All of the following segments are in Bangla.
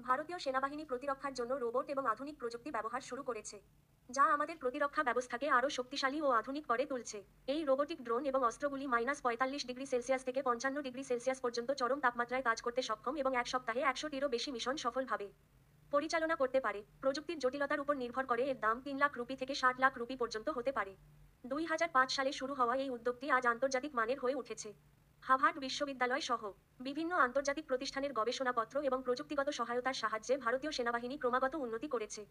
ভারতীয় সেনাবাহিনী প্রতিরক্ষার জন্য রোবট এবং আধুনিক প্রযুক্তি ব্যবহার শুরু করেছে, যা আমাদের প্রতিরক্ষা ব্যবস্থাকে আরও শক্তিশালী ও আধুনিক করে তুলছে। এই রোবোটিক ড্রোন এবং অস্ত্রগুলি -45°C থেকে 55°C পর্যন্ত চরম তাপমাত্রায় কাজ করতে সক্ষম এবং এক সপ্তাহে 100টিরও বেশি মিশন সফলভাবে পরিচালনা করতে পারে। প্রযুক্তির জটিলতার উপর নির্ভর করে এর দাম 3 লাখ রুপি থেকে 60 লাখ রুপি পর্যন্ত হতে পারে। 2005 সালে শুরু হওয়া এই উদ্যোগটি আজ আন্তর্জাতিক মানের হয়ে উঠেছে। হার্ভার্ড বিশ্ববিদ্যালয় সহ বিভিন্ন আন্তর্জাতিক প্রতিষ্ঠানের গবেষণাপত্র এবং প্রযুক্তিগত সহায়তার সাহায্যে ভারতীয় সেনাবাহিনী ক্রমাগত উন্নতি করেছে।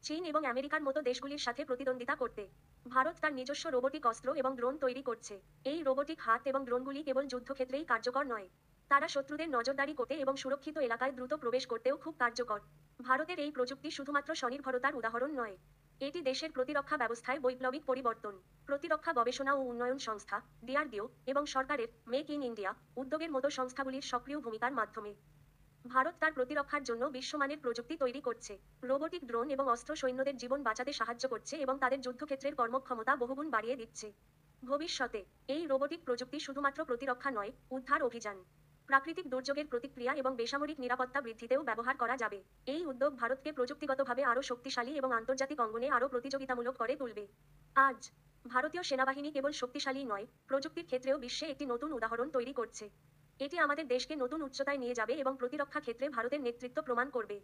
চীন এবং আমেরিকার মতো দেশগুলির সাথে প্রতিদ্বন্দ্বিতা করতে ভারত তার নিজস্ব রোবোটিক অস্ত্র এবং ড্রোন তৈরি করছে। এই রোবোটিক হাত এবং ড্রোনগুলি কেবল যুদ্ধক্ষেত্রেই কার্যকর নয়, তারা শত্রুদের নজরদারি করতে এবং সুরক্ষিত এলাকায় দ্রুত প্রবেশ করতেও খুব কার্যকর। ভারতের এই প্রযুক্তি শুধুমাত্র স্বনির্ভরতার উদাহরণ নয়, এটি দেশের প্রতিরক্ষা ব্যবস্থায় বৈপ্লবিক পরিবর্তন। প্রতিরক্ষা গবেষণা ও উন্নয়ন সংস্থা ডিআরডিও এবং সরকারের মেক ইন ইন্ডিয়া উদ্যোগের মতো সংস্থাগুলির সক্রিয় ভূমিকার মাধ্যমে ভারত তার প্রতিরক্ষার জন্য বিশ্বমানের প্রযুক্তি তৈরি করছে। রোবোটিক ড্রোন এবং অস্ত্র সৈন্যদের জীবন বাঁচাতে সাহায্য করছে এবং তাদের যুদ্ধক্ষেত্রের কর্মক্ষমতা বহুগুণ বাড়িয়ে দিচ্ছে। ভবিষ্যতে এই রোবোটিক প্রযুক্তি শুধুমাত্র প্রতিরক্ষা নয়, উদ্ধার অভিযান, প্রাকৃতিক দুর্যোগের প্রতিক্রিয়া এবং বেসামরিক নিরাপত্তা বৃদ্ধিতেও ব্যবহার করা যাবে। এই উদ্যোগ ভারতকে প্রযুক্তিগতভাবে আরও শক্তিশালী এবং আন্তর্জাতিক অঙ্গনে আরও প্রতিযোগিতামূলক করে তুলবে। আজ ভারতীয় সেনাবাহিনী কেবল শক্তিশালী নয়, প্রযুক্তির ক্ষেত্রেও বিশ্বে একটি নতুন উদাহরণ তৈরি করছে। এটি আমাদের দেশকে নতুন উচ্চতায় নিয়ে যাবে এবং প্রতিরক্ষা ক্ষেত্রে ভারতের নেতৃত্ব প্রমাণ করবে।